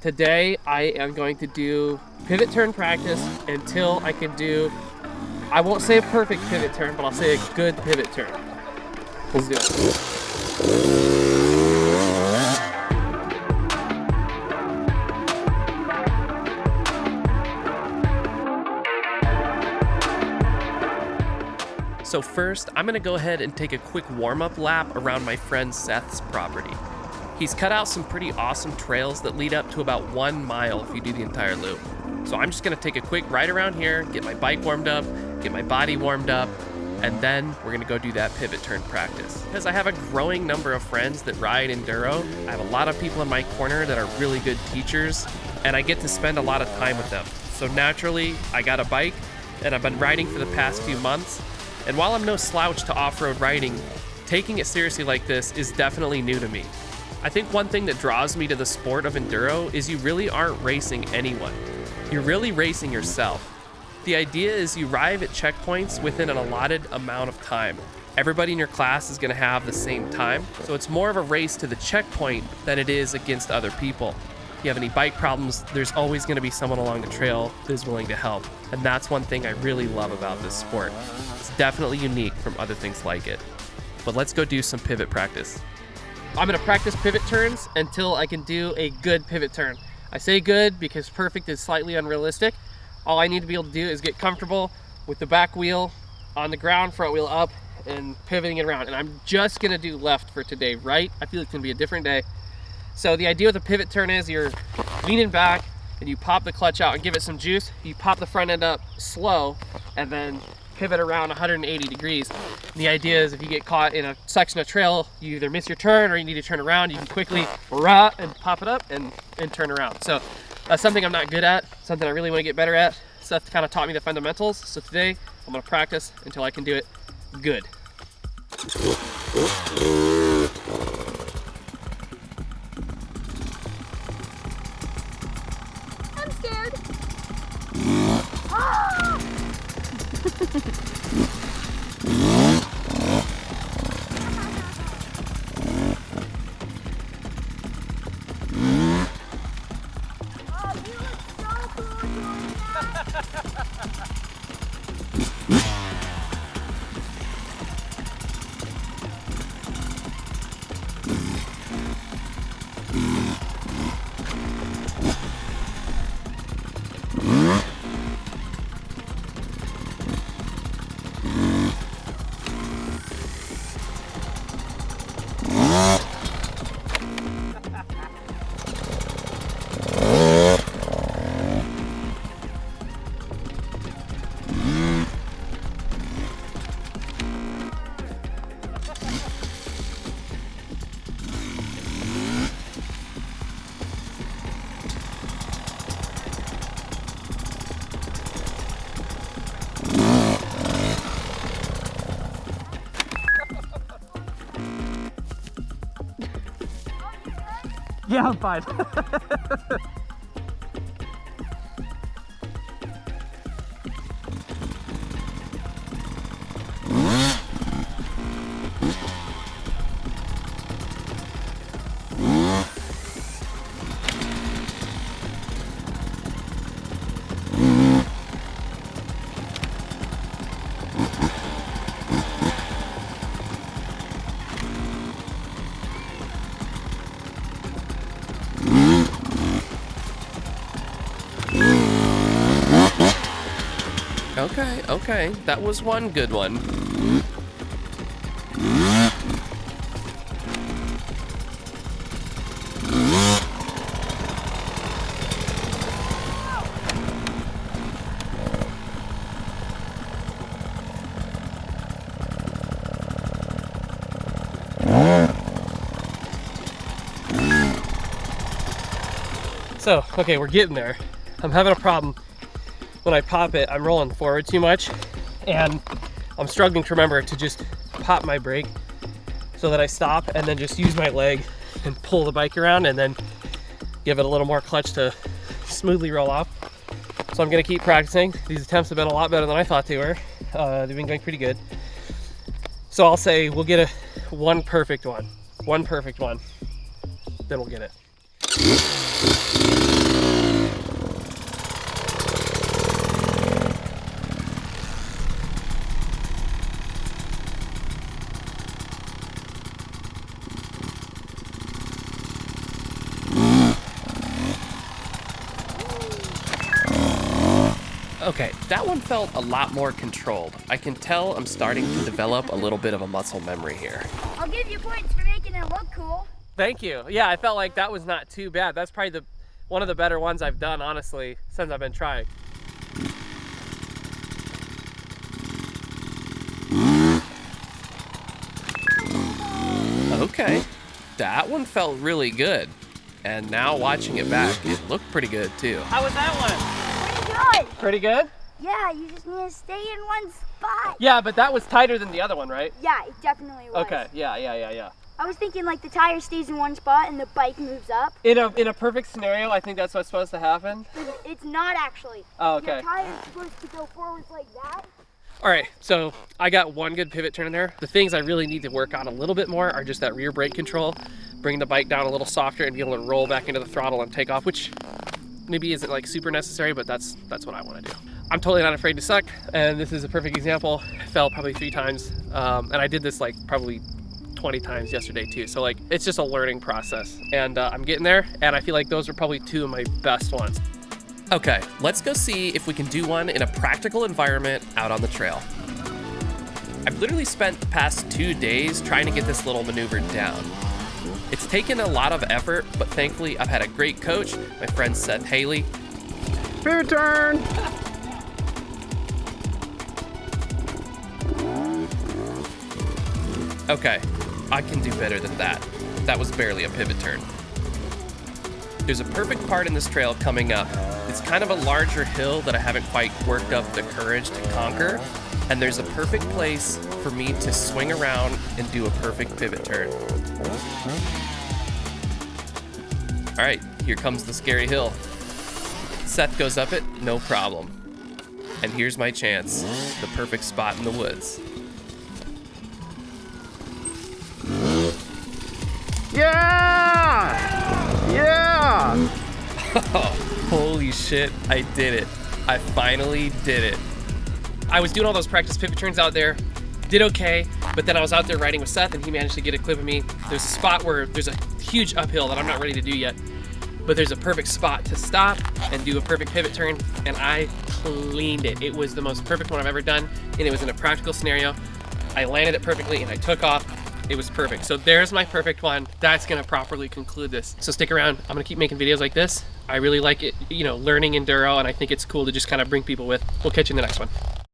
Today I am going to do pivot turn practice until I can do, I won't say a perfect pivot turn, but I'll say a good pivot turn. Let's do it. So first, I'm gonna go ahead and take a quick warm-up lap around my friend Seth's property. He's cut out some pretty awesome trails that lead up to about 1 mile if you do the entire loop. So I'm just gonna take a quick ride around here, get my bike warmed up, get my body warmed up, and then we're gonna go do that pivot turn practice. Because I have a growing number of friends that ride enduro, I have a lot of people in my corner that are really good teachers, and I get to spend a lot of time with them. So naturally, I got a bike, and I've been riding for the past few months, and while I'm no slouch to off-road riding, taking it seriously like this is definitely new to me. I think one thing that draws me to the sport of enduro is you really aren't racing anyone. You're really racing yourself. The idea is you arrive at checkpoints within an allotted amount of time. Everybody in your class is going to have the same time, so it's more of a race to the checkpoint than it is against other people. If you have any bike problems, there's always going to be someone along the trail that is willing to help. And that's one thing I really love about this sport. It's definitely unique from other things like it. But let's go do some pivot practice. I'm going to practice pivot turns until I can do a good pivot turn. I say good because perfect is slightly unrealistic. All I need to be able to do is get comfortable with the back wheel on the ground, front wheel up, and pivoting it around. And I'm just going to do left for today, right? I feel it's going to be a different day. So the idea with a pivot turn is you're leaning back and you pop the clutch out and give it some juice. You pop the front end up slow and then pivot around 180 degrees. And the idea is if you get caught in a section of trail, you either miss your turn or you need to turn around, you can quickly and pop it up and turn around. So that's something I'm not good at, something I really want to get better at. Seth kind of taught me the fundamentals. So today I'm going to practice until I can do it good. I'm scared. Yeah, I'm fine. Okay, that was one good one. So, okay, we're getting there. I'm having a problem. When I pop it, I'm rolling forward too much, and I'm struggling to remember to just pop my brake so that I stop and then just use my leg and pull the bike around and then give it a little more clutch to smoothly roll off. So I'm gonna keep practicing. These attempts have been a lot better than I thought they were. They've been going pretty good. So I'll say we'll get one perfect one, then we'll get it. Okay, that one felt a lot more controlled. I can tell I'm starting to develop a little bit of a muscle memory here. I'll give you points for making it look cool. Thank you. Yeah, I felt like that was not too bad. That's probably one of the better ones I've done, honestly, since I've been trying. Okay, that one felt really good. And now watching it back, it looked pretty good too. How was that one? Pretty good. Pretty good? Yeah, you just need to stay in one spot. Yeah, but that was tighter than the other one, right? Yeah, it definitely was. Okay, yeah. I was thinking like the tire stays in one spot and the bike moves up. In a perfect scenario, I think that's what's supposed to happen. But it's not actually. Oh, okay. Your tire's supposed to go forwards like that. All right, so I got one good pivot turn in there. The things I really need to work on a little bit more are just that rear brake control, bring the bike down a little softer and be able to roll back into the throttle and take off, which maybe isn't like super necessary, but that's what I want to do. I'm totally not afraid to suck, and this is a perfect example. I fell probably 3 times, and I did this like probably 20 times yesterday too. So like, it's just a learning process, and I'm getting there, and I feel like those are probably 2 of my best ones. Okay, let's go see if we can do one in a practical environment out on the trail. I've literally spent the past 2 days trying to get this little maneuver down. It's taken a lot of effort, but thankfully I've had a great coach, my friend Seth Haley. Pivot turn! Okay, I can do better than that. That was barely a pivot turn. There's a perfect part in this trail coming up. It's kind of a larger hill that I haven't quite worked up the courage to conquer, and there's a perfect place for me to swing around and do a perfect pivot turn. All right, here comes the scary hill. Seth goes up it, no problem. And here's my chance, the perfect spot in the woods. Yeah! Yeah! Oh, holy shit, I did it. I finally did it. I was doing all those practice pivot turns out there, did okay, but then I was out there riding with Seth and he managed to get a clip of me. There's a spot where there's a huge uphill that I'm not ready to do yet, but there's a perfect spot to stop and do a perfect pivot turn, and I cleaned it. It was the most perfect one I've ever done, and it was in a practical scenario. I landed it perfectly and I took off. It was perfect. So there's my perfect one. That's gonna properly conclude this. So stick around. I'm gonna keep making videos like this. I really like it, learning enduro, and I think it's cool to just kind of bring people with. We'll catch you in the next one.